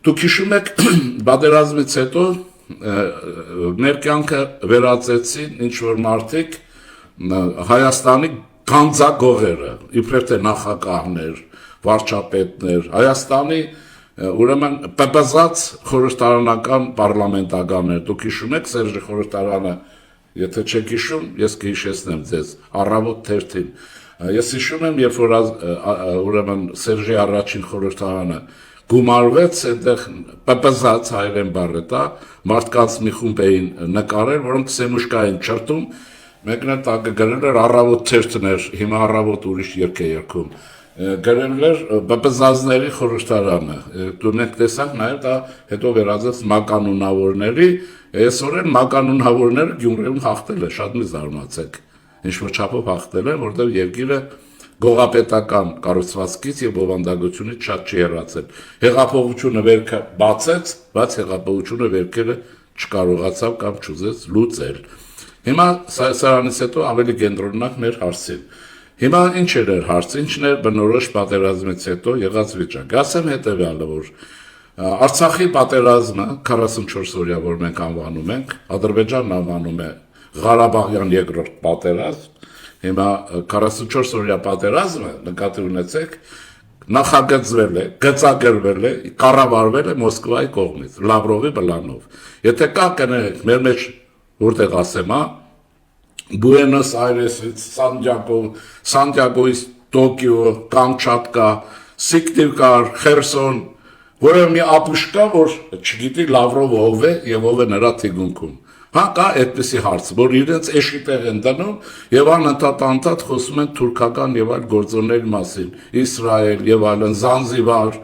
Դուք հիշում եք պատերազմից հետո մեր կյանքը վերածեցին ինչ որ մարդիկ Հայաստանի գանձագողերը, իբրև թե նախագահներ, վարչապետներ, Հայաստանի ուրեմն պեպզած խորհրդարանական պարլամենտականներ, դուք հիշում եք Սերժի խորհրդարանը, եթե չեք հիշում, ես կհիշեցնեմ ձեզ, առավոտ թերթին, ես հիշում եմ, երբ որ ուրեմն Սերժի առաջին խորհրդարանը գումարվեց, այնտեղ պեպզած հայերեն բառ է դա, մարդկանց մի խումբ էին նկարել, որոնք սեմուշկա էին չրտում, մեկն էլ տակը գրել էր առավոտ թերթներ, հիմա առավոտ ուրիշ երգ է երգում, գրել էր պեպզածների խորհրդարանը, դուք տեսանք նաև դա հետո վերածեց մականունավորների, այսօր մականունավորները Գյումրիում հաղթել է, շատ մի զարմացեք, ինչ-որ չափով հաղթել են, որտեղ երկիրը գողապետական կառուցվածքից եւ բովանդակությունից շատ չի հեռացել։ Հեղափոխությունը վերքը բացեց, բայց հեղափոխությունը վերքերը չկարողացավ կամ չուզեց լուծել։ Հիմա սրանից հետո ավելի կենտրոնանանք մեր հարցին։ Հիմա ինչ էր հարցը, ինչն էր բնորոշ պատերազմից հետո եղած վիճակը։ Ասեմ հետեւյալը, որ Արցախի պատերազմը 44 օրյա, որ մենք անվանում ենք, Ադրբեջանն անվանում է Ղարաբաղյան երկրորդ պատերազմ, հիմա 44 օրյա պատերազմը, նկատի ունեցեք, նախագծվել է, գծագրվել է, կառավարվել է Մոսկվայի կողմից, Լավրովի բլանով։ Եթե կա կներեք, մեր մեջ որտեղ ասեմ, Բուենոս Այրեսից, Սանտիագոից Տոկիո, Կամչատկա, Սիկտիվկար, Խերսոն, որը մի ապուշ կա, որ չգիտի Լավրովը ով է եւ ով է նրա թիկունքում։ Հա կա այդպիսի հարց, որ իրենց էշի տեղ են դնում եւ անընդհատ խոսում են թուրքական եւ այլ գործոնների մասին, Իսրայել եւ այլն, Զանզիբար,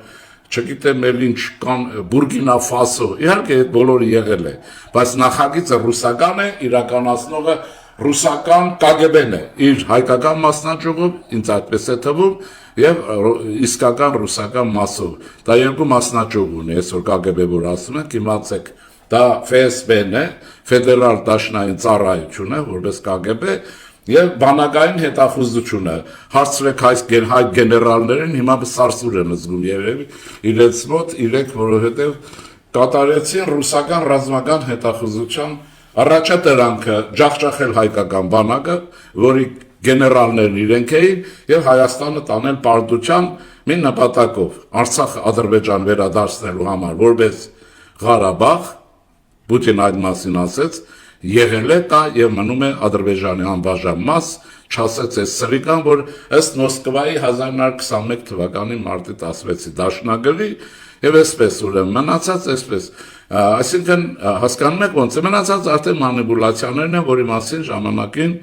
չգիտեմ էլ ինչ կան, Բուրկինա Ֆասո, իհարկե այդ բոլորը եղել է, բայց նախագիծը ռուսական է, իրականացնողը ռուսական KGB-ն է, իր հայկական մասնաճյուղով, ինձ այդպես է թվում, եւ իսկական ռուսական մասով։ Դա երկու մասնաճյուղ ունի, այսօր KGB որ ասում են, իմացեք, դա FSB-ն է, Ֆեդերալ Դաշնային ծառայությունը, որպես KGB, եւ բանակային հետախուզությունը։ Հարցրեք հայ գեներալներին, հիմա սարսուր են զգում երևի իրենց մոտ, իրենք որովհետեւ կատարեցին ռուսական ռազմական հետախուզության առաջադրանքը ջախջախել հայկական բանակը, որի գեներալներն իրենք էին եւ Հայաստանը տանել պարտության մի նպատակով Արցախը Ադրբեջան վերադարձնելու համար որպես Ղարաբաղ, Պուտին այդ մասին ասեց, եղել է դա եւ մնում է Ադրբեջանի անբաժան մաս, չասեց այս սրիկան, որ ըստ Մոսկվայի 1921 թվականի մարտի 16-ի դաշնագրի եւ այսպես ուրեմն մնացած այսպես, այսինքն հասկանում եք ոնց է մնացած արդեն մանիպուլյացիաներն են, որի մասին ժամանակին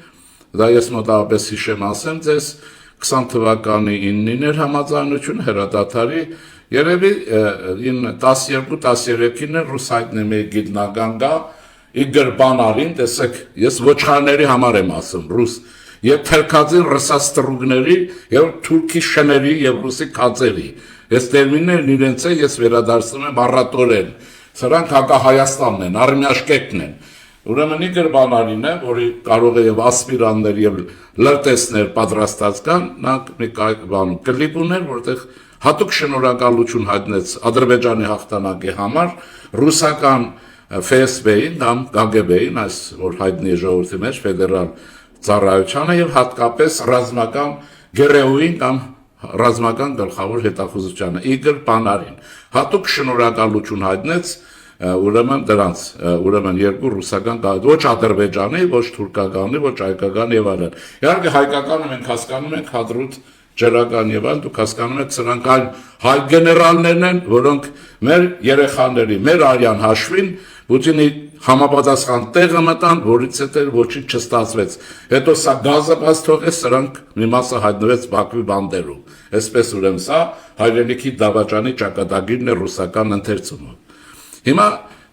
դա ես մոտավորապես հիշեմ ասեմ ձեզ 20 թվականի 9-ին էր համաձայնություն հրադադարի երևի 12-13-ին ռուս հայտնի մի գիտնական գա Իգոր Բանարին, տեսեք, ես ոչխարների համար եմ ասում, ռուս, եւ թերքածին ռսաստրուգների եւ թուրքի շների եւ ռուսի քածերի։ Այս տերմիններն իրենց է ես վերադարձնում եմ առատորեն։ Սրանք հակահայաստանն են, արմյաշկեկն են։ Ուրեմն Իգոր Բանարին է, որի կարող է եւ ասպիրաններ եւ լրտեսներ պատրաստած կան, նա մի բան կլիպ ուներ, որտեղ հատուկ շնորհակալություն հայտնեց Ադրբեջանի հաղթանակի համար ռուսական FSB-ին կամ KGB-ին, այս որ հայտնի է ժողովրդի մեջ ֆեդերալ ծառայությանը եւ հատկապես ռազմական ԳՌՈ-ին կամ ռազմական գլխավոր հետախուզությանը Իգոր Բանարին հատուկ շնորհակալություն հայտնեց ուրեմն դրանց ուրեմն երկու ռուսական ոչ Ադրբեջանի, ոչ թուրքականի, ոչ հայկական եւ այլն։ Իհարկե հայկականը մենք հասկանում ենք հադրուտ ջրական եւ այլ, դուք հասկանում եք սրանք այլ հայ գեներալներն են, որոնք մեր երեխաների, մեր արյան հաշվին Պուտինի համապատասխան տեղը մտան, որից հետո ոչինչ չստացվեց։ Հետո սա գազը բաց թողեց, սրանք մի մասը հայտնվեց Բաքվի բանդերում։ Այսպես ուրեմն սա հայրենիքի դավաճանի ճակատագիրն է ռուսական ընթերցումը։ Հիմա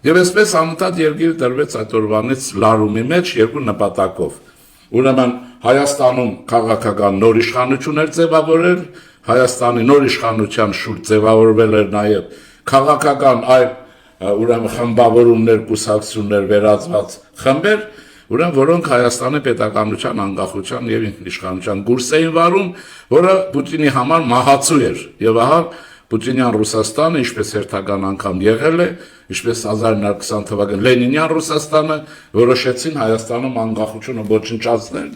եւ այսպես անընդհատ երկիրը դրվեց այդ օրվանից լարումի մեջ երկու նպատակով։ Ուրեմն Հայաստանում քաղաքական նոր իշխանություն էր ձևավորել, Հայաստանի նոր իշխանության շուրջ ձևավորվել էր նաեւ քաղաքական այլ ուրեմն խմբավորումներ, կուսակցություններ վերածված խմբեր, ուրեմն որոնք Հայաստանի պետականության անկախության եւ ինքնիշխանության կուրս էին վարում, որը Պուտինի համար մահացու էր եւ ահա Պուտինյան Ռուսաստանը, ինչպես հերթական անգամ եղել է, ինչպես 1920 թվականի Լենինյան Ռուսաստանը, որոշեցին Հայաստանում անկախությունը ոչնչացնել,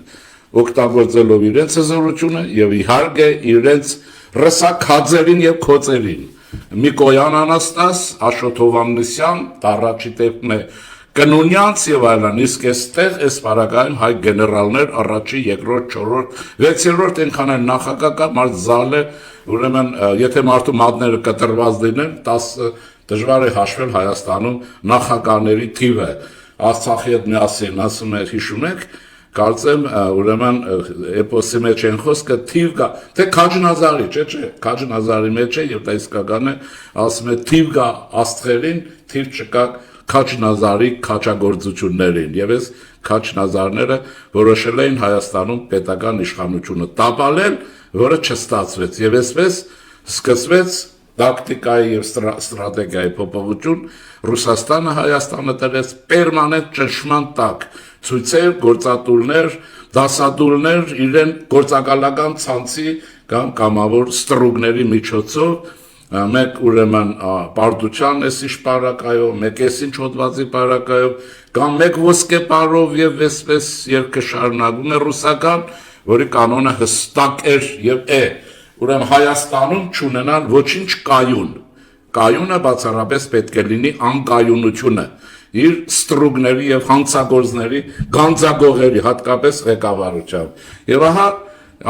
օգտագործելով իրենց հզորությունը եւ իհարկե իրենց ռսակաձերին եւ քոցերին։ Միկոյան Անաստաս, Աշոտ Հովհաննիսյան, Տարաչի Տեփնե Կնունյանց եւ այլն, իսկ այստեղ այս բարակայում հայ գեներալներ առաջի, երկրորդ, չորրորդ, վեցերորդ այնքան են նախագահ կա, մարդ զալ է, ուրեմն եթե մարդու մատները կտրված լինեն, 10 դժվար է հաշվել Հայաստանում նախագահների թիվը։ Արցախի հետ միասին ասում էր, հիշում եք, կարծեմ ուրեմն էպոսի մեջ են խոսքը թիվ կա, թե Քաջնազարի, չէ, Քաջնազարի մեջ է եւ դա իսկական է, ասում է թիվ կա աստղերին, թիվ չկա Քաջնազարի քաջագործություններին եւ այս Քաջնազարները որոշել էին Հայաստանում պետական իշխանությունը տապալել, որը չստացվեց եւ այսպես սկսվեց տակտիկայի եւ ստրատեգիայի փոփոխություն, Ռուսաստանը Հայաստանը դրեց պերմանենտ ճնշման տակ, ցույցեր, գործատուլներ, դասադուլներ իրեն գործակալական ցանցի կամ կամավոր ստրուգների միջոցով մեկ ուրեմն պարտության էսիշ պարակայով, մեկ էսին չոդվածի պարակայով, կամ մեկ ոսկե պարով եւ այսպես երկը շարունակում է ռուսական, որի կանոնը հստակ էր եւ է, ուրեմն Հայաստանում չունենալ ոչինչ կայուն, կայունը բացառապես պետք է լինի անկայունությունը, իր ստրուգների եւ հանցագործների, գանձագողերի հատկապես ղեկավարությամբ, եւ ահա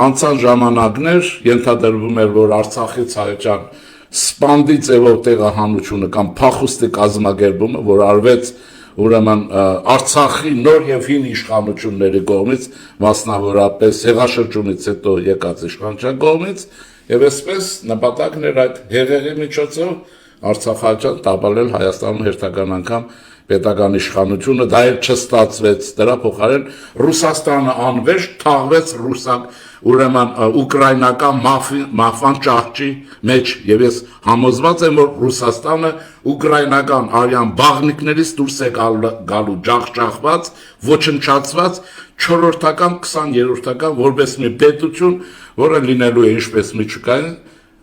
անցան ժամանակներ, ենթադրվում էր, որ Արցախից Հայաստան սպանդի ձևով տեղահանությունը կամ փախուստի կազմակերպումը, որ արվեց ուրեմն Արցախի նոր եւ հին իշխանությունների կողմից, մասնավորապես հեղաշրջումից հետո եկած իշխանության կողմից, եւ այսպես նպատակն էր այդ հեղեղի միջոցով Արցախական տապալել Հայաստանում հերթական անգամ պետական իշխանությունը, դա էլ չստացվեց, դրա փոխարեն Ռուսաստանը անվերջ թաղվեց ռուսակ ուրեմն ուկրաինական մաֆիան ճահճի մեջ եւ ես համոզված եմ, որ Ռուսաստանը ուկրաինական արյան բաղնիկներից դուրս է գալու ջախջախված, ոչնչացված 4-րդական, 20-րդական որպես մի պետություն, որը լինելու է ինչպես միջուկային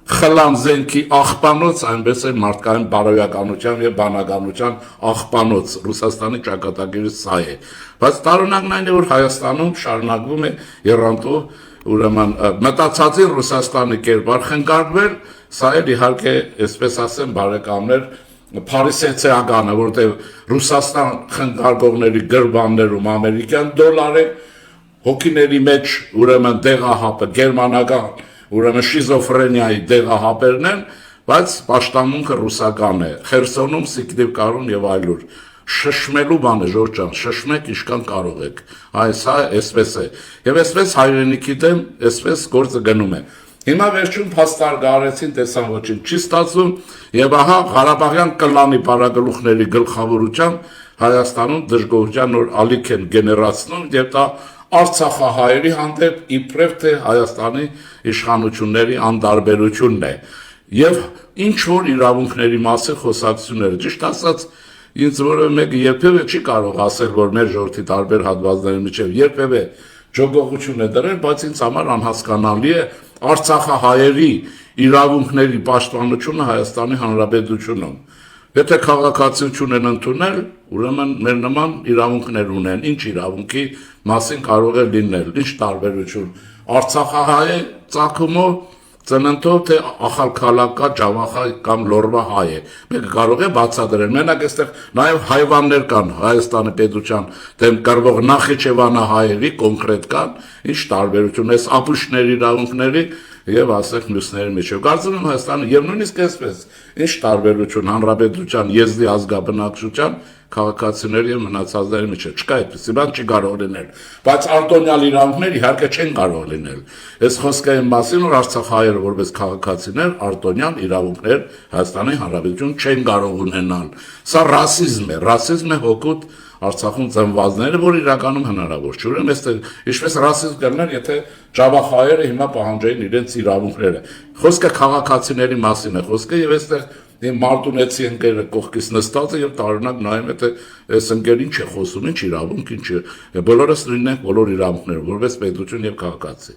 խլան զենքի աղբանոց, այնպես էլ մարդկային բարոյականության եւ բանականության աղբանոց, Ռուսաստանի ճակատագիրը սա է, բայց տարօրինակն այն է, որ Հայաստանում շարունակվում է երանդով ուրեմն մտածածին Ռուսաստանի կերպար խնկարկվել, սա էլ իհարկե, այսպես ասեմ, բարեկամներ, փարիսեցիականը, որտեղ Ռուսաստան խնկարկողների գրբաններում ամերիկյան դոլար է, հոգիների մեջ ուրեմն դեղահապը գերմանական, ուրեմն շիզոֆրենիայի դեղահապերն են, բայց պաշտամունքը ռուսական է, Խերսոնում, Սիկնիվկարում եւ այլուր։ Շշմելու բան է, Ժորժ ջան, շշմեք ինչքան կարող եք, սա այսպես է, եւ այսպես հայրենիքի դեմ, այսպես գործը գնում է։ Հիմա վերջում փաստար գարեցին, տեսան ոչինչ չի ստացվում, եւ ահա Ղարաբաղյան կլանի բարագլուխների գլխավորությամբ Հայաստանում դժգոհության նոր ալիք են գեներացնում, եւ դա Արցախահայերի հանդեպ իբրև թե Հայաստանի իշխանությունների անդարբերությունն է, եւ ինչ որ իրավունքների մասին խոսակցությունները, ճիշտ ասած, ինձ որևէ մեկը երբևէ չի կարող ասել, որ մեր ժողովրդի տարբեր հատվածների միջև երբևէ ջոգողություն է դրել, բայց ինձ համար անհասկանալի է Արցախահայերի իրավունքների պաշտպանությունը Հայաստանի Հանրապետությունում։ Եթե քաղաքացիություն են ընդունել, ուրեմն մեր նման իրավունքներ ունեն, ինչ իրավունքի մասին կարող է լինել, ինչ տարբերություն։ Արցախահայ ծագումով ծննդով թե ախալքալակա ջավախա կամ լորվա հայ է, մեկը կարող է բացատրել, մենակ այստեղ նաև հայվաններ կան Հայաստանի պետության դեմ կռվող Նախիջևանահայերի կոնկրետ կան, ինչ տարբերություն է ապուշների իրավունքների եւ ասեք մյուսների միջեւ։ Կարծում եմ Հայաստանը եւ նույնիսկ այսպես ինչ տարբերություն հանրապետության եզդի ազգաբնակչության քաղաքացիների եւ մնացածների միջեւ չկա, այդպեսի բան չի կարող լինել, բայց արտոնյալ իրավունքներ իհարկե չեն կարող լինել։ Այս խոսքը այն մասին, որ Արցախահայերը որպես քաղաքացիներ արտոնյալ իրավունքներ Հայաստանի Հանրապետություն չեն կարող ունենալ։ Սա ռասիզմ է հոգուտ Արցախում ծնվածները, որ իրականում հնարավոր չէ։ Ուրեմն այստեղ ինչպես ռասիզմ կլներ, եթե ջավախայերը հիմա պահանջեին իրենց իրավունքները։ Խոսքը քաղաքացիների մասին է խոսքը եւ այստեղ մարտունեցի ընկերը կողքից նստած է եւ տարօրինակ նայում է թե այս ընկերն ինչ է խոսում, ինչ իրավունք, ինչ է։ Բոլորս լինենք բոլոր իրավունքները, որպես պետություն եւ քաղաքացի։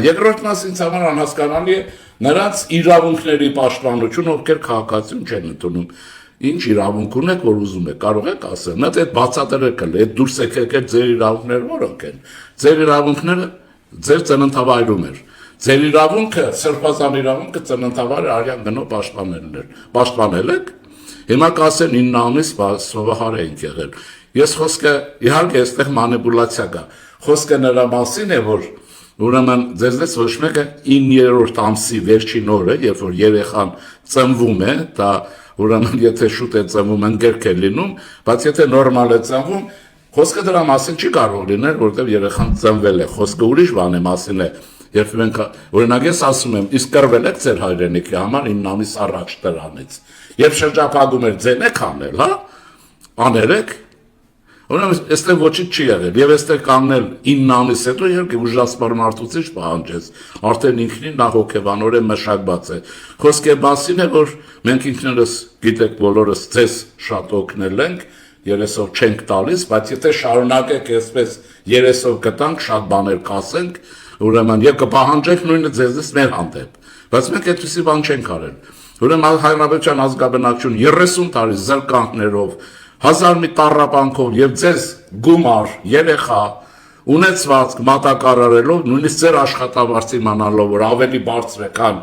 Երկրորդ մասը ինձ համար անհասկանալի է նրանց իրավունքների պաշտպանություն, ովքեր քաղաքացիություն չեն ընդունում։ Ինչ իրավունք ունեք, որ ուզում եք, կարող եք ասել։ Նա այդ բացատրել է, այդ դուրս եկեք ձեր իրավունքները որոնք են։ Ձեր իրավունքները ձեր ծննդավայրում էր։ Ձեր իրավունքը, սրբազան իրավունքը ծննդավայրը արյան գնով պաշտպանել եք։ Հիմա կասեն 9 ամիս սովահար ենք եղել։ Ես խոսքը իհարկե այստեղ մանիպուլյացիա կա։ Խոսքը նրա մասին է, որ ուրեմն ձեզնից ոչ մեկը 9-րդ ամսի վերջին օրը, երբ որ երեխան ծնվում է, դա ուրեմն եթե շուտ է ծնվում, ընկերք է լինում, բայց եթե նորմալ է ծնվում, խոսքը դրա մասին չի կարող լինել, որովհետև երեխան ծնվել է, խոսքը ուրիշ բանի մասին է։ Երբ մենք օրինակ ես ասում եմ, իսկ կռվել եք ձեր հայրենիքի համար 9 ամիս առաջ դրանից։ Երբ շրջափակում էր ձեն եք անել, հա? Աներեք։ Ուրեմն այստեղ ոչինչ չի եղել, եւ այստեղ կանգնել 9 ամիս հետո իհարկե ուժասպառ մարդուցիչ պահանջեց, արդեն ինքնին նա հոգեբանորեն մշակված է։ Խոսքը մասին է, որ մենք ինքներս գիտեք բոլորս ձեզ շատ օգնել ենք, երեսով չենք տալիս, բայց եթե շարունակեք այսպես երեսով կտանք, շատ բաներ կասենք, ուրեմն եւ կպահանջենք նույնը ձեզնից մեր հանդեպ։ Բայց մենք այդպիսի բան չենք արել։ Ուրեմն Հանրապետության ազգաբնակչություն 30 տարի զրկանքներով 1000 մի տառապանքով եւ ձեզ գումար, երեխա, ունեցվածք մատակարարելով, նույնիսկ ձեր աշխատավարձ իմանալով, որ ավելի բարձր է, քան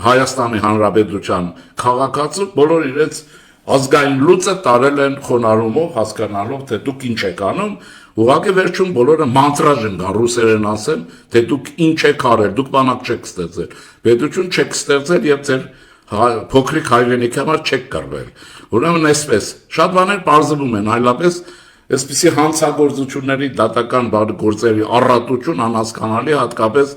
Հայաստանի Հանրապետության քաղաքացու, բոլոր իրենց ազգային լուծը տարել են խոնարհումով, հասկանալով, թե դուք ինչ եք անում, ուղղակի վերջում բոլորը մանտրաժ են գան ռուսերեն ասեմ, թե դուք ինչ եք արել, դուք բանակ չեք ստեղծել, պետություն չեք ստեղծել եւ ձեր փոքրիկ հայրենիքի համար չեք կռվել։ Ուրեմն այսպես շատ բաներ բարձվում են, այլապես այսպիսի հանցագործությունների դատական գործերի առատություն անհասկանալի, հատկապես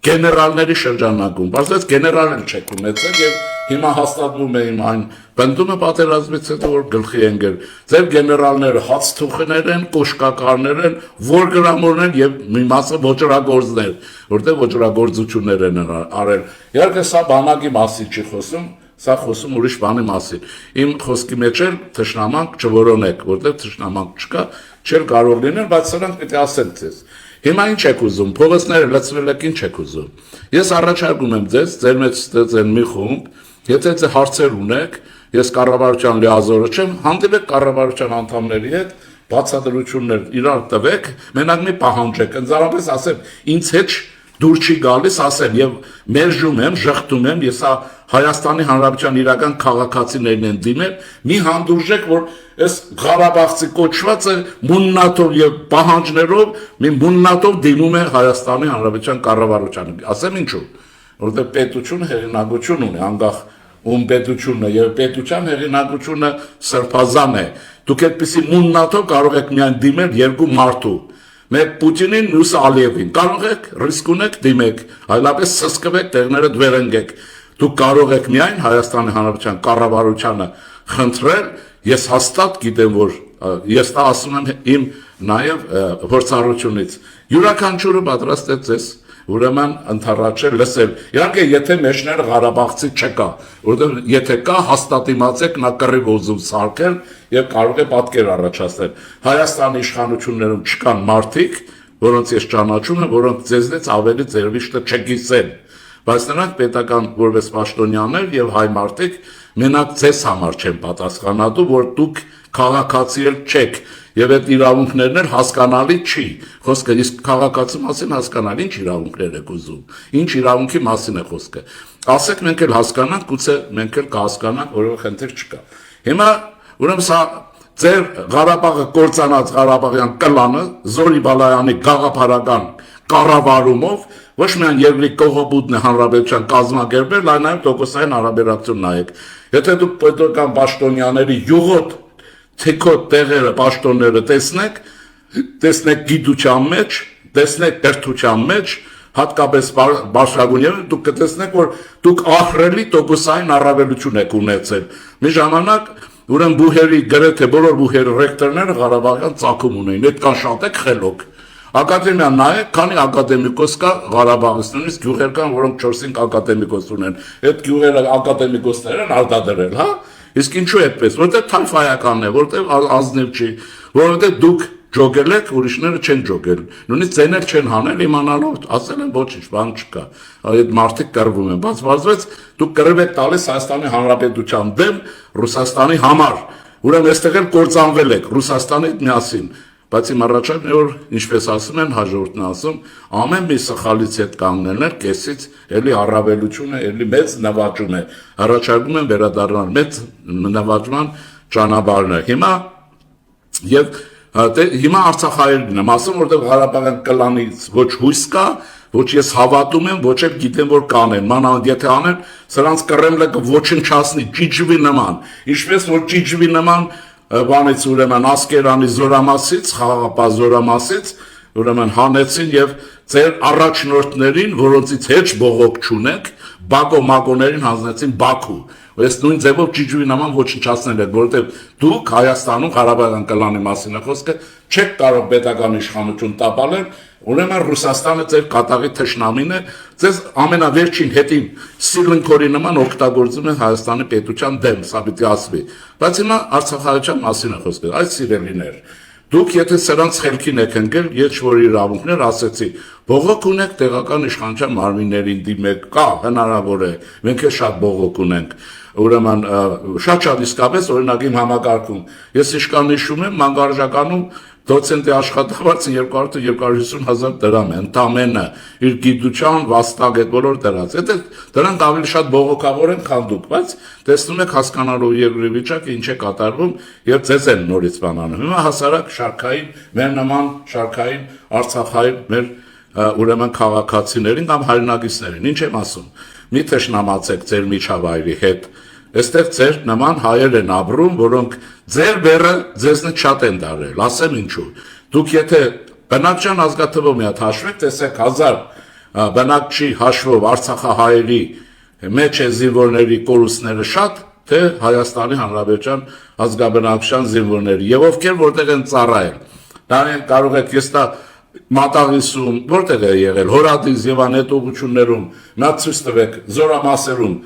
գեներալների շրջանակում, բայց գեներալ էլ չեք ունեցել եւ հիմա հաստատվում է իմ այն բնդումը պատերազմից հետո որ գլխի են գել։ Ձեր գեներալները հացթուխներ են, կոշկակարներ են, որգրամորներ եւ մի մասը ոչրագործներ, որտեղ ոչրագործություններ են արել։ Իհարկե սա բանակի մասին չի խոսում, սա խոսում ուրիշ բանի մասին։ Իմ խոսքի մեջ էլ թշնամանք չորոնեք, որտեղ թշնամանք չկա, չել կարող լինել, բայց սրանք պետք է ասեն ձեզ։ Հիմա ինչ եք ուզում, փողոցները լցվել եք, ինչ եք ուզում։ Ես առաջարկում եմ ձեր մեջ ստեղծեն մի խումբ, եթե ձեր հարցեր ունեք, ես կառավարության լիազորը չեմ, հանդիպեք կառավարության անդամների հետ, բացատրություններ իրար տվեք, մենակ մի պահանջեք, ընդհանրապես ասեմ, ինձ հետ դուր չի գալիս, ասեմ, եւ մերժում եմ, ժխտում եմ, ես Հայաստանի Հանրապետության իրական քաղաքացիներն են դիմել, մի հանդուրժեք, որ այս Ղարաբաղցի կոչվածը մուննաթով եւ պահանջներով մի մուննաթով դիմում է Հայաստանի Հանրապետության կառավարությանը։ Ասեմ ինչու, որովհետեւ պետությունը հեղինակություն ունի, անկախ ում պետությունն է եւ պետության հեղինակությունը սրբազան է։ Դուք այդպիսի մուննաթով կարող եք միայն դիմել երկու մարդու։ Մեկ Պուտինին, մյուսը Ալիևին։ Կարող եք ռիսկ ունեք դիմեք, այլապես սսկվեք, տեղները դվերընկեք։ Դուք կարող եք միայն Հայաստանի Հանրապետության կառավարությանը խնդրել, ես հաստատ գիտեմ, որ ես դա ասում եմ իմ նաև փորձառությունից։ Յուրաքանչյուրը պատրաստ է ձեզ ուրեմն ընդառաջել լսել։ Իհարկե, եթե մեջները Ղարաբաղցի չկա, որովհետև եթե կա, հաստատ իմացեք, նա կռիվ ուզում սարքել եւ կարող է պատկեր առաջացնել։ Հայաստանի իշխանություններում չկան մարդիկ, որոնց ես ճանաչում եմ, որոնք ձեզնից ավելի ձերվիշտը չգիսեն։ Բայց նրանք պետական որպես պաշտոնյաներ եւ հայ մարդիկ մենակ ձեզ համար չեն պատասխանատու, որ դուք քաղաքացի չեք եւ այդ իրավունքներն էլ հասկանալի չի։ Խոսքը իսկ քաղաքացի մասին հասկանալի ինչ իրավունքներ եք ուզում։ Ինչ իրավունքի մասին է խոսքը։ Ասեք մենք էլ հասկանանք, գուցե մենք էլ կհասկանանք, որովհետեւ խնդիր չկա։ Հիմա ուրեմն սա ձեր Ղարաբաղը կործանած Ղարաբաղյան կլանը Զորի Բալայանի գաղափարական կառավարումով ոչ միայն Երևի կողոպուտն է հանրապետության կազմակերպել, այլ նաև տոկոսային հարաբերակցություն նայեք։ Եթե դուք պետական պաշտոնյաների յուղոտ թեքոտ տեղերը պաշտոնները տեսնեք գիտության մեջ, տեսնեք կրթության մեջ, հատկապես Բարձրագույն դուք կտեսնեք, որ դուք ահռելի տոկոսային առավելություն եք ունեցել։ Մի ժամանակ ուրեմն բուհերի գրեթե բոլոր բուհերի ռեկտորները Ղարաբաղյան ծագում ունեին, այդքան շատ եք խելոք։ Ակադեմիան նայեք, քանի ակադեմիկոս կա Ղարաբաղից, նույնիսկ գյուղեր կան, որոնք 4-5 ակադեմիկոս ունեն։ Այդ գյուղերը ակադեմիկոսներ են արտադրել, հա։ Իսկ ինչու այդպես, որովհետև թայֆայական է, որովհետև ազնիվ չի, որովհետև դուք ջոգել եք, ուրիշները չեն ջոգել։ Նույնիսկ ձենել չեն հանել, իմանալով, ասել են ոչինչ, բան չկա։ Այդ մարդիկ կռվում են, բայց բացվեց դուք կռիվ եք տալիս Հայաստանի Հանրապետության դեմ Ռուսաստանի համար։ Ուրեմն այստեղ էլ կործանվել եք Ռուսաստանի հետ միասին։ Բայց իմ առաջարկն է, որ ինչպես ասում են, հաջորդն ասում, ամեն մի սխալից հետ կանգնելն է, կեսից էլի առավելություն է, էլի մեծ նվաճում է։ Առաջարկում են վերադառնալ մեծ նվաճման ճանապարհն է։ Հիմա Արցախայերն եմ ասում, որտեղ Ղարաբաղյան կլանից ոչ հույս կա, ոչ ես հավատում եմ, ոչ էլ գիտեմ, որ կանեն, մանավանդ եթե անեն, սրանց Կռեմլը կոչնչացնի ճիճվի նման, ինչպես որ ճիճվի նման բանից ուրեմն Ասկերանի զորամասից, խաղաղապահ զորամասից, ուրեմն հանեցին եւ ձեր առաջնորդներին, որոնցից հեչ բողոք չունեք, Բակո մակոներին հանձնեցին Բաքու։ Այս նույն ձևով ճիճվի նման ոչնչացնել եք, որովհետեւ դուք Հայաստանում Ղարաբաղյան կլանի մասին է խոսքը, չեք կարող պետական իշխանություն տապալել, ուրեմն Ռուսաստանը ձեր կատաղի թշնամին է, ձեզ ամենավերջին հետին Սիլնքորի նման օգտագործում են Հայաստանի պետության դեմ, սա պիտի ասվի։ Բայց հիմա Արցախայցյան մասին է խոսքը, այս սիրելիներ։ Դուք եթե սրանց խելքին եք ընկել, ես որ իրավունքներ ասեցի, բողոք ունեք տեղական իշխանության մարմիններին դիմեք, կա, հնարավոր է, մենք էլ շատ բողոք ունենք, ուրեմն շատ իսկապես օրինակ իմ համակարգում, ես իշքան հիշում եմ, մանկարժականում դոցենտի աշխատավարձը 200-250 հազար դրամ է, ընդամենը իր գիտության, վաստակ այդ բոլոր դրած, դրանք ավելի շատ բողոքավոր են, քան դուք, բայց տեսնում եք հասկանալով երկրի վիճակը ինչ է կատարվում եւ ձեզ են նորից բանանում։ Հիմա հասարակ շարքային, մեր նման շարքային Արցախային մեր ուրեմն քաղաքացիներին կամ հայրենակիցներին, ինչ եմ ասում, մի թշնամացեք ձեր միջավայրի հետ, այստեղ ձեր նման հայեր են ապրում, որոնք ձեր բեռը ձեզնից շատ են դարել, ասեմ ինչու, դուք եթե բնակչության ազգաթվով մի հատ հաշվեք, տեսեք 1000 բնակչի հաշվով Արցախահայերի մեջ է զինվորների կորուստները շատ, թե Հայաստանի Հանրապետության ազգաբնակչության զինվորների եւ ովքեր որտեղ են ծառայել։ Դրանք կարող եք ես դա Մատաղիսում, որտեղ է եղել, Հորադիս եւ անհետ ուղություններում, նա ցույց տվեք զորամասերում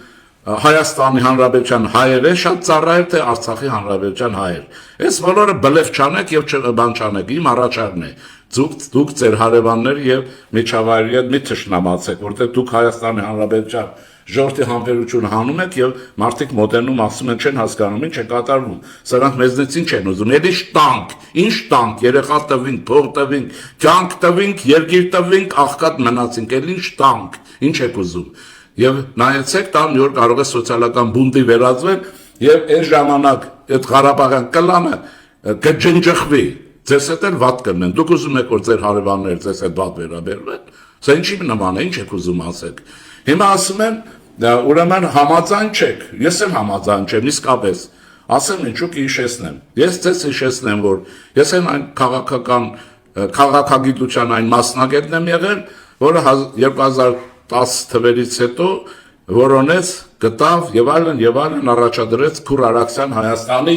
Հայաստանի Հանրապետության հայերը շատ ծառայել թե Արցախի Հանրապետության հայեր։ Այս բոլորը բլեֆ չանեք եւ բան չանեք, իմ առաջարկն է։ Դուք ձեր հարևաններ եւ միջավայրի հետ մի թշնամացեք, որտեղ դուք Հայաստանի Հանրապետության ժողովրդի համբերությունը հանում եք եւ մարդիկ մոտենում ասում են չեն հասկանում ինչ է կատարվում։ Սրանք մեզնից ինչ են ուզում։ Էլի տանկ, ինչ տանկ, երեխա տվինք, փող տվինք, կյանք տվինք, երկիր տվինք, աղքատ մնացինք, էլի ինչ տանկ, ինչ եք ուզում։ Եվ նայեցեք տան մի օր կարող է սոցիալական բունտի վերածվել եւ այս ժամանակ այդ Ղարաբաղյան կլանը կջնջխվի։ Ձեզ հետ էլ վատ կլինեն։ Դուք ուզում եք որ ձեր հարևանները ձեզ հետ վատ վերաբերվեն։ Սա ինչի նման է, ինչ եք ուզում ասեք։ Հիմա ասում են ուրեմն համաձայն չեք։ Ես էլ համաձայն չեմ, իսկապես։ Ասեմ ինչու կհիշեցնեմ։ Ես ձեզ հիշեցնեմ, որ ես այն քաղաքագիտության այն մասնագետն եմ եղել, որը 2010 թվերից հետո որոնեց, գտավ եւ այլն առաջադրեց Քուր Արաքսյան Հայաստանի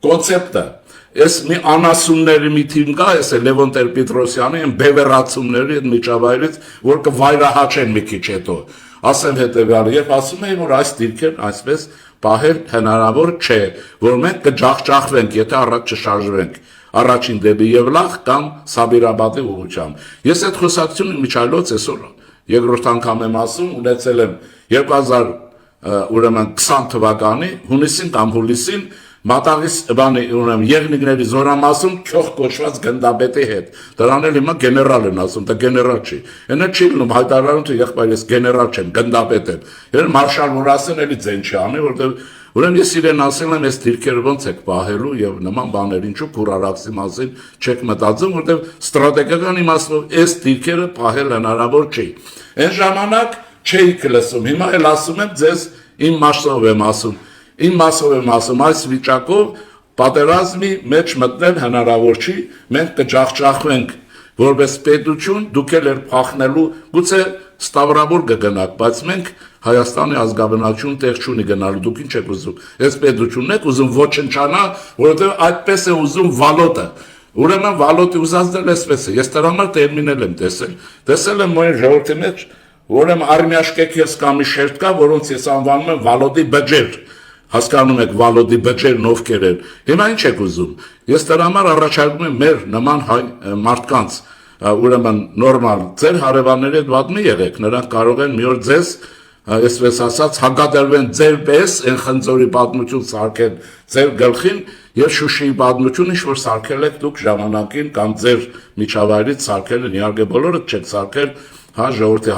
կոնցեպտը։ Ես մի անասունների մի թիմ կա, ես Լևոն Տեր-Պետրոսյանի են բևեռացումների այդ միջավայրից, որ կվայրահաչեն մի քիչ հետո։ Ասեմ հետեւյալը, երբ ասում էին, որ այս դիրքերն այսպես պահել հնարավոր չէ, որ մենք կջախջախվենք, եթե առաջ չշարժվենք։ Առաջին դեպի Եվլախ կամ Սաբիրաբադի ուղղությամբ։ Ես այդ խոսակցությունը միջայլոց այսօր երկրորդ անգամ եմ ասում, ունեցել եմ 2020 թվականի հունիսին կամ հուլիսին Մատաղիս ուրեմն Եղնիկների զորամասում քյոխ կոչված գնդապետի հետ։ Դրան էլ հիմա գեներալ են ասում, դա գեներալ չի։ Այնա չի լինում հայտարարում թե եղբայր ես գեներալ չեմ, գնդապետ եմ։ Երբ մարշալ Մուրասեն էլի ձեն չի անի, որտեղ ուրեմն ես իրեն ասել եմ, այս դիրքերը ոնց եք պահելու եւ նման բաներ, ինչու Քուր Արաքսի մասին չեք մտածում, որտեղ ստրատեգիական իմաստով այս դիրքերը պահել հնարավոր չի։ Այն ժամանակ չէիք լսում, հիմա էլ ասում եմ ձեզ իմ մասով եմ ասում։ Իմ մասով եմ ասում, այս վիճակով պատերազմի մեջ մտնել հնարավոր չի, մենք կջախջախվենք որպես պետություն, դուք էլ փախնելու, գուցե Ստավրաբոր կգնաք, բայց մենք Հայաստանի ազգաբնակչություն տեղ չունի գնալու, դուք ինչ եք ուզում, այս պետությունն եք ուզում ոչնչանա, որովհետև այդպես է ուզում Վալոտը, ուրեմն Վալոտի ուզածն էսպես է, ես դրա համար տերմինել եմ տեսել եմ մոյ ժողովրդի մեջ, ուրեմն արմիաշկեքես կամ մի շերտ կա, որոնց ես անվանում եմ Վալոտի բջեր, հասկանում եք Վալոդի բջերն ովքեր են։ Հիմա ինչ եք ուզում։ Ես դրա համար առաջարկում եմ մեր նման մարդկանց ուրեմն նորմալ ձեր հարևանների հետ վատ մի եղեք, նրանք կարող են մի օր ձեզ այսպես ասած հակադրվեն ձեր պես այն խնձորի պատմություն սարքեն ձեր գլխին եւ Շուշիի պատմություն ինչ որ սարքել եք դուք ժամանակին կամ ձեր միջավայրից սարքել են իհարկե բոլորը չեք սարքել ժողովրդի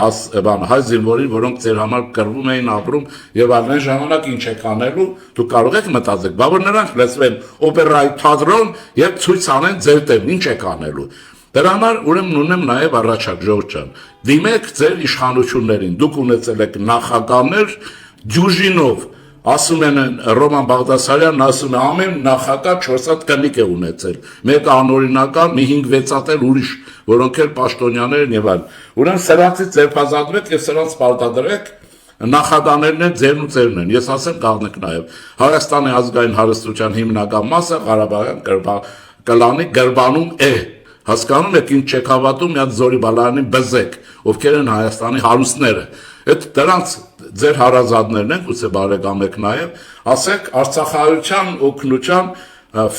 հայ զինվորին, որոնք ձեր համար կռվում էին, ապրում եւ այն ժամանակ ինչ եք անելու, դուք կարող եք մտածել, բա որ նրանք լսվեն օպերայի թատրոն եւ ցույց անեն ձեր դեմ, ինչ եք անելու։ Դրա համար ուրեմն ունեմ նաեւ առաջարկ Ժողովուրդ ջան, դիմեք ձեր իշխանություններին, դուք ունեցել եք նախագահներ դյուժինով, ասում են Ռոման Բաղդասարյանն ասում է ամեն նախագահ 4 հատ կնիկ է ունեցել, մեկը անօրինական, մի 5-6 հատ էլ ուրիշ, որոնք էլ պաշտոնյաներ են եւ այլն։ Ուրեմն սրանցից ձերբազատվեք եւ սրանց պարտադրեք նախագահներն են ձերն ու ձերն են։ Ես ասեմ կաղնեք նաեւ Հայաստանի ազգային հարստության հիմնական մասը Ղարաբաղյան կլանի գրբանում է։ Հասկանում եք ինչ չեք հավատում, մի հատ Զորի Բալայանին բզեք, ովքեր են Հայաստանի հարուստները։ Այդ դրանց ձեր հարազատներն են, գուցե բարեկամ եք նաև, ասեք Արցախահայության օգնության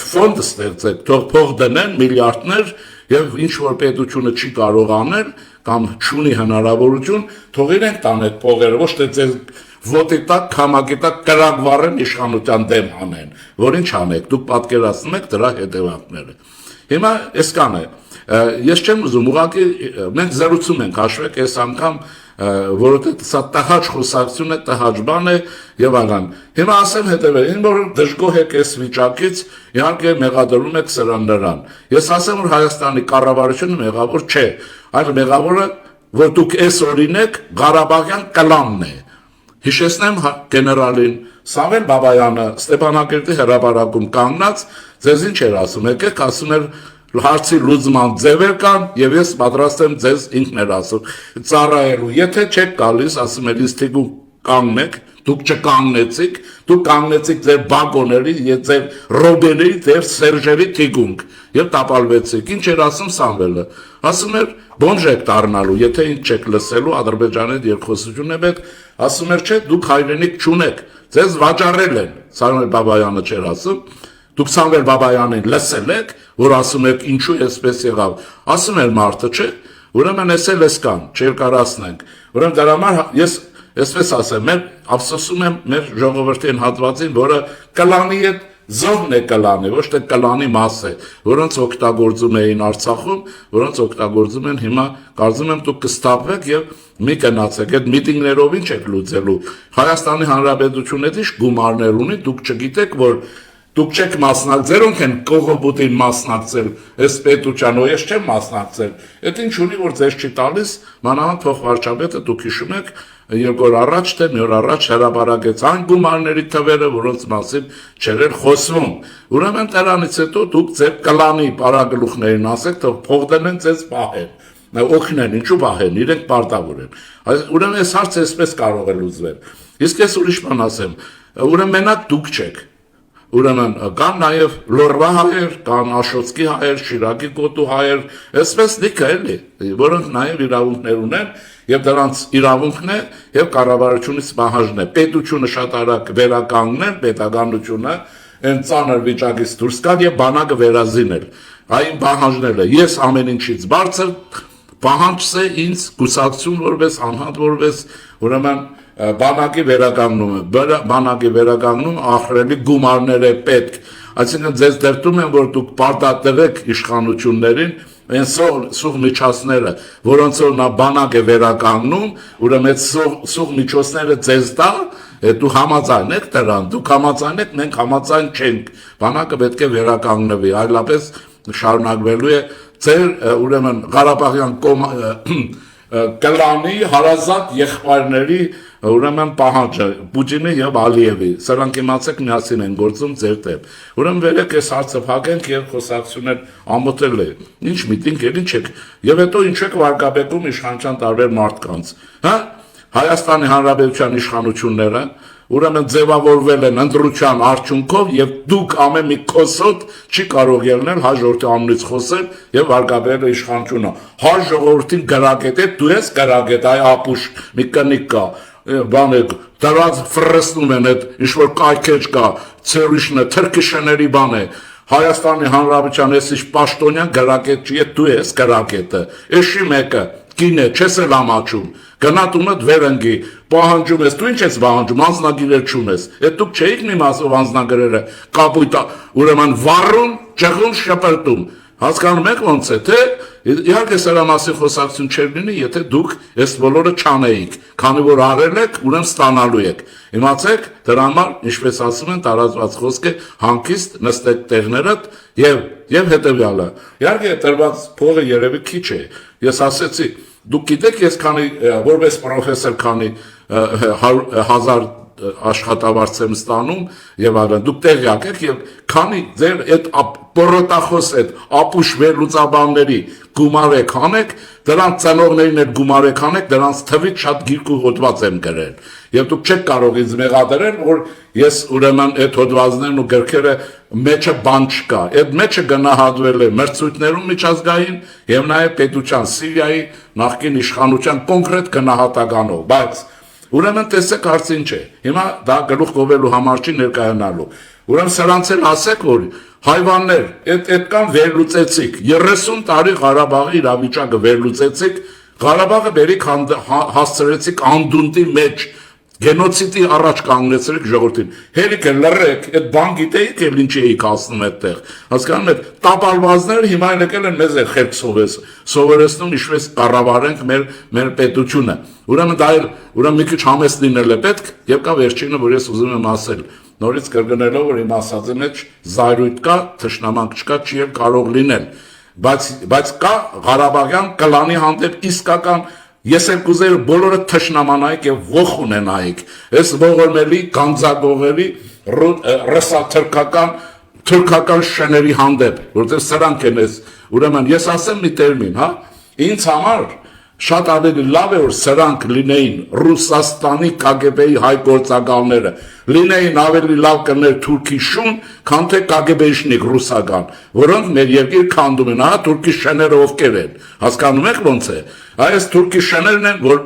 ֆոնդ ստեղծեք, թող փող դնեն միլիարդներ եւ ինչ որ պետությունը չի կարող անել կամ չունի հնարավորություն, թող իրենք տանեք փողերը, ոչ թե ձեր ոտի տակ, քամակի տակ կրակ վառեն իշխանության դեմ անեն, որ ինչ անեք, դուք պատկերացնում եք դրա հետևանքները։ Հիմա այսքան է, ես չեմ ուզում, ուղղակի մենք զրուցում ենք, հաշվեք այս անգամ, որովհետեւ սա տհաճ խոսակցություն է, տհաճ բան է եւ այլն։ Հիմա ասեմ հետեւել, որ դժգոհ եք այս վիճակից, իհարկե մեղադրում եք սրան նրան։ Ես ասեմ, որ Հայաստանի կառավարությունը մեղավոր չէ, այլ մեղավորը, որ դուք այս օրին եք Ղարաբաղյան կլանն է։ Հիշեցնեմ գեներալին Սամվել Բաբայանը Ստեփանակերտի հրապարակում կանգնած ձեզ ինչ էր ասում, եկեք ասում էր հարցի լուծման ձևեր կան եւ ես պատրաստ եմ ձեզ ինքն էր ասում ծառայելու, եթե չեք գալիս, ասում էր ինձ թիգու կանգնեք, դուք չկանգնեցիք, դուք կանգնեցիք ձեր բագոների, ձեր ռոբերի, ձեր սերժերի թիգունք եւ տապալվեցիք։ Ինչ էր ասում Սամվելը։ Ասում էր բոնժ եք դառնալու, եթե ինչ չեք լսելու Ադրբեջանի հետ երկխոսություն է պետք, ասում էր չէ, դուք հայրենիք չունեք, ձեզ վաճառել են, Սամվել Բաբայանը չէր ասում, դուք Սամվել Բաբայանին լսել եք, որ ասում եք ինչու էսպես եղավ, ասում էր մարդը, չէ, ուրեմն էս էլ էս կան, չերկարացնենք, ուրեմն դրա համար ես այսպես ասեմ, ափսոսում եմ մեր ժողովրդին հատվածին, որը կլանի հետ զոհն է կլանի, ոչ թե կլանի մաս է, որոնց օգտագործում էին Արցախում, որոնց օգտագործում են հիմա, կարծում եմ դուք կստապվեք եւ մի կնացեք, այդ միտինգներով ինչ եք լուծելու։ Հայաստանի Հանրապետությունը ինչ գումարներ ունի, դուք չգիտեք, որ դուք չեք մասնակցել, ոնք են Կողոբուտին մասնակցել, այս պետության, ու ես չեմ մասնակցել։ Այդ ինչ ունի, որ ձեզ չի տալիս, մանավանդ փոխվարչապետը դուք հիշում եք, 2 օր առաջ թե մի օր առաջ հրապարակեց այն գումարների թվերը, որոնց մասին չէր խոսվում։ Ուրեմն դրանից հետո դուք ձեր կլանի պարագլուխներին ասեք, թող փող դնեն ձեզ պահեն։ Օգնեն, ինչու պահեն, իրենք պարտավոր են։ Ուրեմն այս հարցը այսպես կարող է լուծվել։ Իսկ ես ուրիշ բան ասեմ, ուրեմն մենակ դուք չեք։ Ուրեմն կան նաև Լորվա հայեր, կան Աշոտսկի հայեր, Շիրակի կոտու հայեր, այսպես լիքը էլի, որոնք նաև իրավունքներ ունեն եւ դրանց իրավունքն է եւ կառավարությունից պահանջն է։ Պետությունը շատ արագ վերականգնել, պետականությունը այն ծանր վիճակից դուրս գալ եւ բանակը վերազինել։ Այն պահանջն է։ Ես ամեն ինչից բարձր պահանջս է ինձ կուսակցություն որպես անհատ որպես ուրեմն բանակի վերականգնում ահռելի գումարներ է պետք, այսինքն ձեզ դրտում են, որ դուք պարտադրեք իշխանություններին այն սուղ միջոցները, որոնց որ նա բանակ է վերականգնում, ուրեմն այդ սուղ միջոցները ձեզ տա, դու համաձայն եք դրան, դուք համաձայն եք, մենք համաձայն չենք, բանակը պետք է վերականգնվի, այլապես շարունակվելու է ձեր ուրեմն Ղարաբաղյան կլանի հարազատ եղբայրների ուրեմն պահանջը Պուտինի եւ Ալիևի, սրանք իմացեք միասին են գործում ձեր դեմ։ Ուրեմն վերեք այս հարցը փակենք եւ խոսակցություններ ամոթել է։ Ինչ միտինգ էլ ինչ եք։ Եվ հետո ինչ եք վարկաբեկում իշխանության տարբեր մարդկանց, հա? Հայաստանի Հանրապետության իշխանությունները ուրեմն ձևավորվել են ընտրության արդյունքով եւ դուք ամեն մի կոսոտ չի կարող ելնել հայ ժողովրդի անունից խոսել եւ վարկաբերել իշխանությունը։ Հայ ժողովրդին գրագետ է, դու ես գրագետ, այ ապուշ մի կնիկ կա։ բան է դրած ֆրստում են այդ ինչ որ կայքեջ կա ցերիշնը թրքշների բան է Հայաստանի Հանրապետության էսի պաշտոնյան գրակետ չի դու ես գրակետը էշի մեկը կին է չես էլ ամաչում գնա տունդ վերընկի պահանջում ես դու ինչ ես պահանջում անձնագիրեր չունես այդ դուք չէիք մի մասով անձնագրերը կապույտ ուրեմն վառում ճղուն շպրտում հասկանում եք ոնց է թե իհարկե սրա մասին խոսակցություն չէր լինի եթե դուք այս բոլորը չանեիք քանի որ արել եք ուրեմն ստանալու եք իմացեք դրա համար ինչպես ասում են տարածված խոսքը հանգիստ նստեք տեղներդ եւ հետեւյալը իհարկե տրված փողը երևի քիչ է ես ասեցի դուք գիտեք ես քանի որպես պրոֆեսոր քանի 1000 աշխատավարձ եմ ստանում եւ այլն դուք տեղյակ եք եւ քանի ձեր այդ պորոտախոս այդ ապուշ վերլուծաբանների գումար եք անեք դրանց ծնողներին այդ գումար եք անեք դրանց թվից շատ գիրք ու հոդված եմ գրել եւ դուք չեք կարող ինձ մեղադրել որ ես ուրեմն այդ հոդվածներն ու գրքերը մեջը բան չկա այդ մեջը գնահատվել է մրցույթներում միջազգային եւ նաեւ պետության Սիրիայի նախկին իշխանության կոնկրետ գնահատականով բայց ուրեմն տեսեք հարցին չէ հիմա դա գլուխ գովելու համար չի ներկայանալու ուրեմն սրանց էլ ասեք որ հայվաններ այդ կան վերլուծեցիք 30 տարի Ղարաբաղի իրավիճակը վերլուծեցիք Ղարաբաղը բերիք հասցրեցիք անդունդի մեջ գենոցիդի առաջ կանգնեցրեք ժողովրդին հերիք էլ լռեք այդ բան գիտեիք էլ ինչ էիք ասում այդտեղ հասկանում եք տապալվածները հիմա եկել են մեզ խելք սովորեցնում ինչպես կառավարենք մեր պետությունը ուրեմն դա էլ ուրեմն մի քիչ համեստ լինել է պետք եւ կա վերջինը որ ես ուզում եմ ասել նորից կրկնելով որ իմ ասածի մեջ զայրույթ կա թշնամանք չկա չի եւ կարող լինել բայց կա Ղարաբաղյան կլանի հանդեպ իսկական Ես եմ կուզեի բոլորը թշնամանայիք եւ ողջ ունենայիք։ Այս ողորմելի գանձագողերի թուրքական շների հանդեպ, որտեղ սրանք են այս, ուրեմն ես ասեմ մի տերմին, հա, ինձ համար շատ ավելի լավ է որ սրանք լինեին Ռուսաստանի KGB-ի հայ գործակալները, լինեին ավելի լավ կներ թուրքի շուն, քան թե KGB-շնիկ ռուսական, որոնք մեր երկիր քանդում են, հա, թուրքի շները ովքեր են, հասկանում եք ոնց է, այս թուրքի շներն են, որ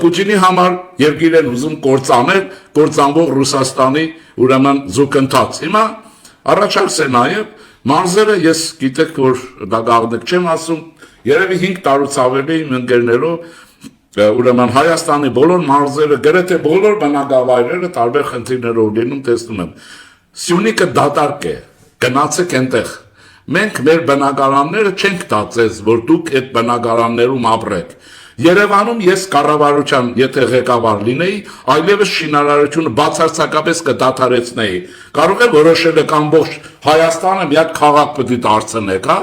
Պուտինի համար երկիր են ուզում կործանել, կործանվող Ռուսաստանի ուրեմն զուգընթաց, հիմա առաջարկս է նաև մարզերը ես գիտեք որ դա գաղտնիք չեմ ասում Երևի 5 տարուց ավելի իմ ընկերներով ուրեմն Հայաստանի բոլոր մարզերը, գրեթե բոլոր բնակավայրերը տարբեր խնդիրներով լինում տեսնում եմ։ Սյունիքը դատարկ է, գնացեք այնտեղ։ Մենք մեր բնակարանները չենք տածես, որ դուք այդ բնակարաններում ապրեք։ Երևանում ես կառավարության, եթե ղեկավար լինեի, այլևս շինարարությունը բացարձակապես կդադարեցնեի։ Կարող է որոշել եք ամբողջ Հայաստանը միակ քաղաք պետք է դարձնեք, հա։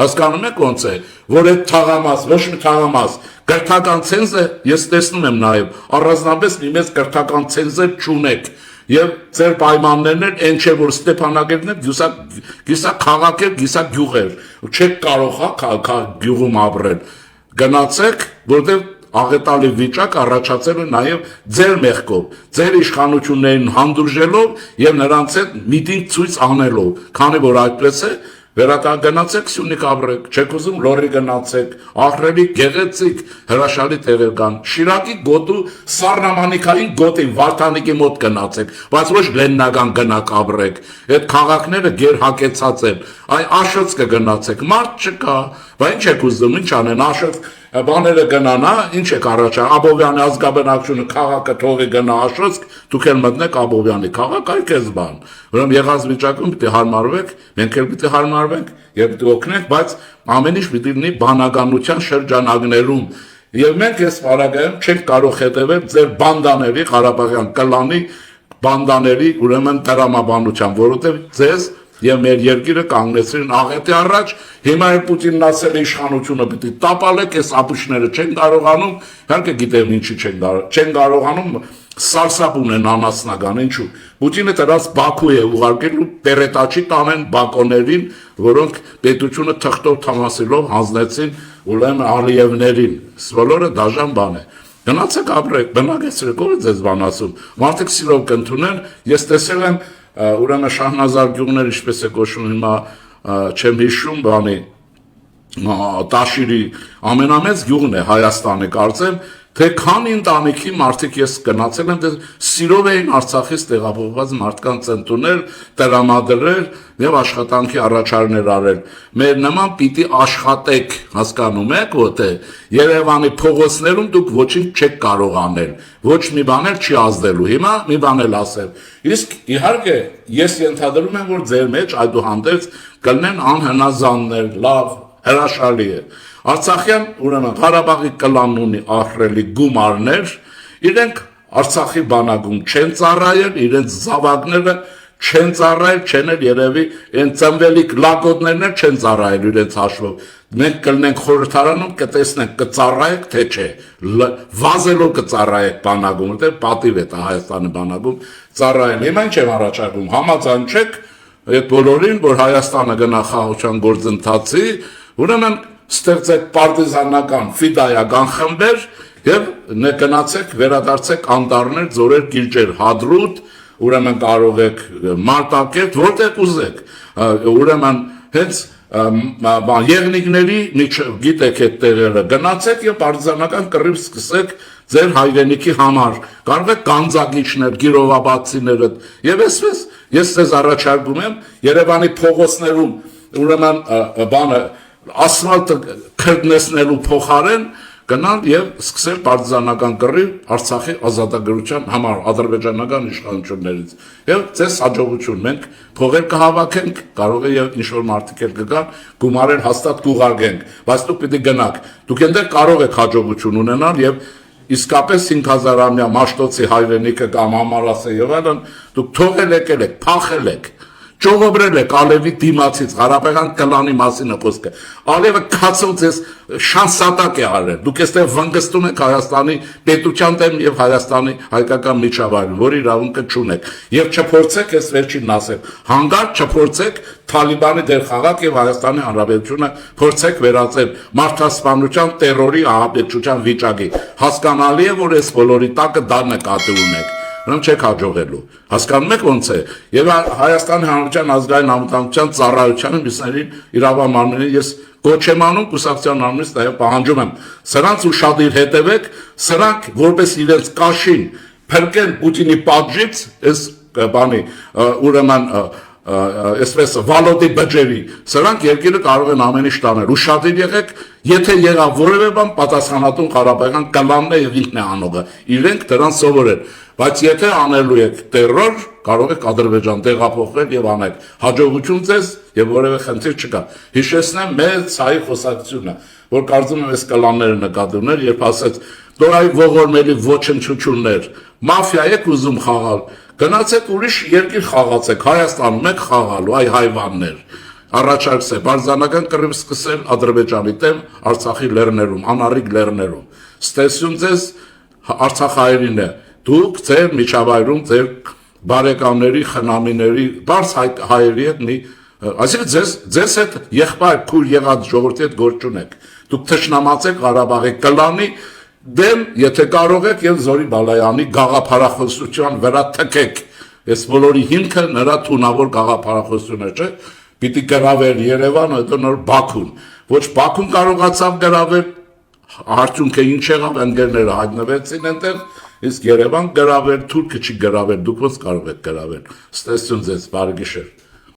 Հասկանում եք ոնց է, որ այդ թաղամաս, ոչ մի թաղամաս, կրթական ցենզը ես տեսնում եմ նաև, առանձնապես մի մեծ կրթական ցենզը չունեք, եւ ձեր պայմաններն են այն չէ որ Ստեփանակերտն է, գիսա քաղաք է, գիսա գյուղ է, չեք կարող հա գյուղում ապրել, գնացեք, որտեղ աղետալի վիճակ առաջացել է նաև ձեր մեղքով, ձեր իշխանություններին հանդուրժելով եւ նրանց հետ միտինգ ցույց անելով, քանի որ այդպես է Վերականգնացեք Սյունիք ապրեք, չեք ուզում Լոռի գնացեք, ահռելի գեղեցիկ հրաշալի տեղեր կան, Շիրակի գոտու Սառնամանիքային գոտին Վարդանիկի մոտ գնացեք, բայց ոչ Լեննական գնաք ապրեք, այդ քաղաքները գերհակեցած են, այ Աշոց կգնացեք, մարդ չկա, բա ինչ եք ուզում, ինչ անեն, Աշոց բաները գնան, հա, ինչ եք առաջա, Աբովյանի ազգաբնակչությունը քաղաքը թողի գնա Աշոտսկ, դուք էլ մտնեք Աբովյանի քաղաք, այ քեզ բան։ Ուրեմն եղած վիճակում պիտի հարմարվեք, մենք էլ պիտի հարմարվենք եւ պիտի օգնենք, բայց ամեն ինչ պիտի լինի բանականության շրջանակներում։ Եվ մենք այս վարակայում չենք կարող հետևել ձեր բանդաների, Ղարաբաղյան կլանի բանդաների, ուրեմն տրամաբանության, որովհետեւ ձեզ Եվ մեր երկիրը կանգնեցրին աղետի առաջ, հիմա էլ Պուտինն ասել է իշխանությունը պիտի տապալեք, այս ապուշները չեն կարողանում, իհարկե գիտեմ ինչի չեն կարողանում, սարսափ ունեն անասնական, ինչու։ Պուտինը դրանց Բաքու է ուղարկել ու պերետաչի տանեն բակոներին, որոնք պետությունը թղթով թամասելով հանձնեցին ուրեմն Ալիևներին, բոլորը դաժան բան է։ Գնացեք ապրեք, բնակեցրեք, ո՞ր է ձեզ բան ասում։ Մարդիկ սիրով կընդունեն, ես տեսել եմ ուրեմն Շահնազար գյուղներ ինչպես է կոչվում հիմա չեմ հիշում բանի Տաշիրի ամենամեծ գյուղն է Հայաստանի կարծեմ թե քանի ընտանիքի մարդիկ ես գնացել եմ, սիրով էին Արցախից տեղափոխված մարդկանց ընդունել, տրամադրել եւ աշխատանքի առաջարկներ արել։ Մեր նման պիտի աշխատեք, հասկանում եք, որտե Երևանի փողոցներում դուք ոչինչ չեք կարող անել, ոչ մի բան չի ազդելու։ Հիմա մի բան էլ ասեմ։ Իսկ իհարկե ես ենթադրում եմ, որ ձեր մեջ այդուհանդերձ կլինեն անհնազանդներ, լավ, հրաշալի է։ Արցախյան, ուրեմն Ղարաբաղի կլանն ունի ահռելի գումարներ, իրենք Արցախի բանակում չեն ծառայել, իրենց զավակները չեն ծառայել, չեն էլ երևի այն ծնվելիք լակոտներն էլ չեն ծառայել իրենց հաշվով։ Մենք կլինենք խորհրդարանում, կտեսնենք կծառայեք, թե չէ, վազելով կծառայեք բանակում, որտեղ պատիվ է Հայաստանի բանակում ծառայել։ Հիմա ինչ եմ առաջարկում, համաձայն չեք այդ բոլորին, որ Հայաստանը գնա խաղաղության գործընթացի, ուրեմն ստեղծեք պարտիզանական ֆիդայական խմբեր եւ գնացեք վերադարձեք Անտառներ, Ձորեր, Կիրճեր, Հադրութ, ուրեմն կարող եք Մարտակերտ, որտեղ ուզեք, ուրեմն հենց Եղնիկների գիտեք այդ տեղերը գնացեք եւ պարտիզանական կռիվ սկսեք ձեր հայրենիքի համար, կարող եք կանձագիչներ, գիրովաբացիները եւ այսպես ես ձեզ առաջարկում եմ Երևանի փողոցներում ուրեմն բանը ասֆալտը քրտնեցնելու փոխարեն գնալ եւ սկսել պարտիզանական կռիվ Արցախի ազատագրության համար ադրբեջանական իշխանություններից եւ ձեզ հաջողություն մենք փողեր կհավաքենք կարող է եւ ինչ որ մարդիկ էլ կգան գումարել հաստատ կուղարկենք բայց դուք պիտի գնաք դուք այնտեղ կարող եք հաջողություն ունենալ եւ իսկապես 5000-ամյա Մաշտոցի հայրենիքը կամ Համարասը եւ այլն դուք թողել եկել եք փախել եք Ճողոբրել եք Ալևի դիմացից, Ղարաբաղյան կլանի մասին է խոսքը։ Ալևը քացով ձեզ շանսատակ է արել։ Դուք այստեղ վնգստում եք Հայաստանի պետության դեմ եւ Հայաստանի հայկական միջավայրին, որի իրավունքը չունեք։ Եվ չփորձեք այս վերջին ասել։ Հանգարտ չփորձեք Թալիբանի դեր խաղալ եւ Հայաստանի Հանրապետությունը փորձեք վերածել մարդասպանության տերորի ահաբեկչության վիճակի։ Հասկանալի է, որ այս բոլորի տակը դա նկատի ունեք։ Նրան չեք հաջողելու։ Հասկանում եք ոնց է։ Եվ Հայաստանի Հանրապետության ազգային անվտանգության ծառայությանը միսներին իրավամարմինին ես կոչ եմ անում կուսակցության անունից նաև պահանջում եմ։ Սրանց ուշադիր հետևեք, սրանք որպես իրենց կաշին փրկեն Պուտինի պատժից, այս բանի ուրեմն այսպես վալոդի բջերի, սրանք երկիրը կարող են ամեն ինչ տանել, ուշադիր եղեք, եթե եղավ որևէ բան պատասխանատուն Ղարաբաղյան կլանն է եւ ինքն է անողը, իրենք դրան սովորել, բայց եթե անելու եք տերոր, կարող եք Ադրբեջան տեղափոխվել եւ անեք, հաջողություն ձեզ եւ որևէ խնդիր չկա, հիշեցնեմ մեծ հայ խոսակցությունը, որ կարծում եմ այս կլանները նկատի ուներ, երբ ասեց դորայ ողորմելի ոչնչություններ, մաֆիա եք ուզում խաղալ, գնացեք ուրիշ երկիր խաղացեք, Հայաստանում եք խաղալու, այ հայվաններ, առաջարկս է, պարտիզանական կռիվ սկսել Ադրբեջանի դեմ Արցախի լեռներում, անառիկ լեռներում, ստեսյուն ձեզ Արցախայինն է, դուք ձեր միջավայրում, ձեր բարեկամների, խնամիների, բարձ հայերի հետ մի, այսինքն ձեզ հետ եղբայր քուր եղած ժողովրդի հետ գործ չունեք, դուք թշնամացեք Ղարաբաղի կլանի դեմ, եթե կարող եք եւ Զորի Բալայանի գաղափարախոսության վրա թքեք, այս բոլորի հիմքը նրա թունավոր գաղափարախոսությունը չէ, պիտի գրավել Երևանը, հետո նոր Բաքուն, ոչ Բաքուն կարողացավ գրավել, արդյունքը ինչ եղավ, ընկերները հայտնվեցին այնտեղ, իսկ Երևան գրավել, Թուրքը չի գրավել, դուք ոնց կարող եք գրավել, ստեսյուն ձեզ, բարի գիշեր։